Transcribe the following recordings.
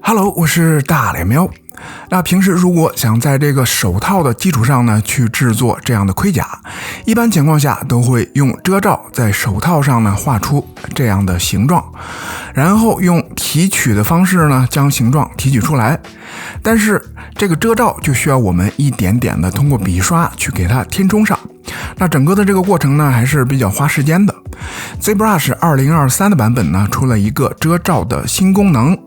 Hello， 我是大脸喵。那平时如果想在这个手套的基础上呢，去制作这样的盔甲，一般情况下都会用遮罩在手套上呢画出这样的形状，然后用提取的方式呢将形状提取出来。但是这个遮罩就需要我们一点点的通过笔刷去给它填充上，那整个的这个过程呢还是比较花时间的。ZBrush 2023的版本呢出了一个遮罩的新功能，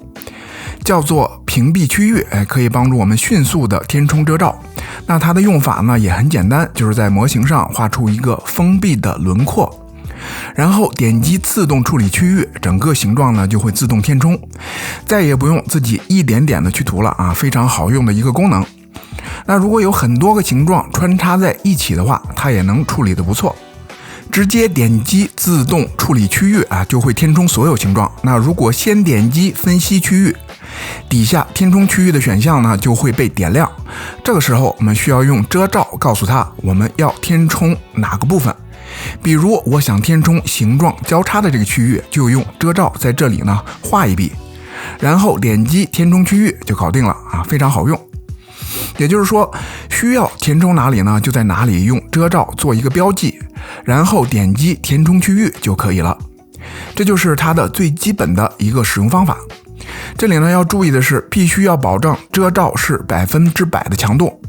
叫做屏蔽区域，可以帮助我们迅速的填充遮罩。那它的用法呢也很简单，就是在模型上画出一个封闭的轮廓，然后点击自动处理区域，整个形状呢就会自动填充，再也不用自己一点点的去涂了啊，非常好用的一个功能。那如果有很多个形状穿插在一起的话，它也能处理的不错。直接点击自动处理区域啊，就会填充所有形状。那如果先点击分析区域，底下填充区域的选项呢就会被点亮。这个时候我们需要用遮罩告诉它我们要填充哪个部分。比如我想填充形状交叉的这个区域，就用遮罩在这里呢画一笔，然后点击填充区域就搞定了啊，非常好用。也就是说，需要填充哪里呢，就在哪里用遮罩做一个标记，然后点击填充区域就可以了。这就是它的最基本的一个使用方法。这里呢要注意的是，必须要保证遮罩是100%的强度，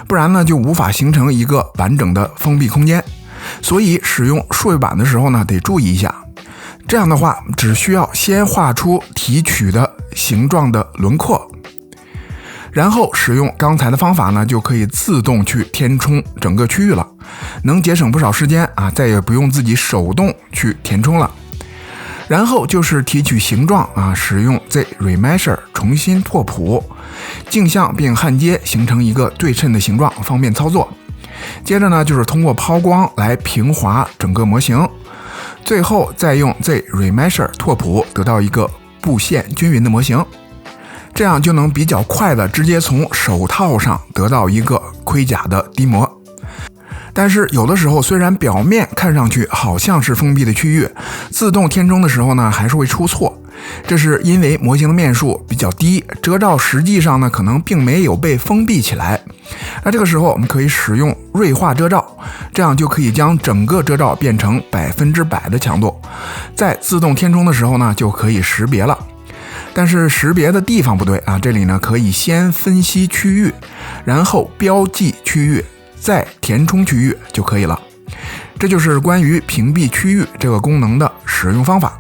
不然呢就无法形成一个完整的封闭空间。所以使用数位板的时候呢得注意一下。这样的话，只需要先画出提取的形状的轮廓，然后使用刚才的方法呢，就可以自动去填充整个区域了，能节省不少时间啊，再也不用自己手动去填充了。然后就是提取形状啊，使用 Z-Remeasure 重新拓扑，镜像并焊接形成一个对称的形状，方便操作。接着呢，就是通过抛光来平滑整个模型，最后再用 Z-Remeasure 拓扑得到一个布线均匀的模型。这样就能比较快的直接从手套上得到一个盔甲的低模。但是有的时候虽然表面看上去好像是封闭的区域，自动填充的时候呢还是会出错，这是因为模型的面数比较低，遮罩实际上呢可能并没有被封闭起来。那这个时候我们可以使用锐化遮罩，这样就可以将整个遮罩变成100%的强度，在自动填充的时候呢就可以识别了。但是识别的地方不对啊，这里呢可以先分析区域，然后标记区域，再填充区域就可以了。这就是关于屏蔽区域这个功能的使用方法。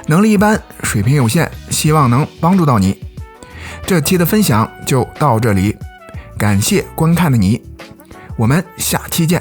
能力一般，水平有限，希望能帮助到你。这期的分享就到这里，感谢观看的你，我们下期见。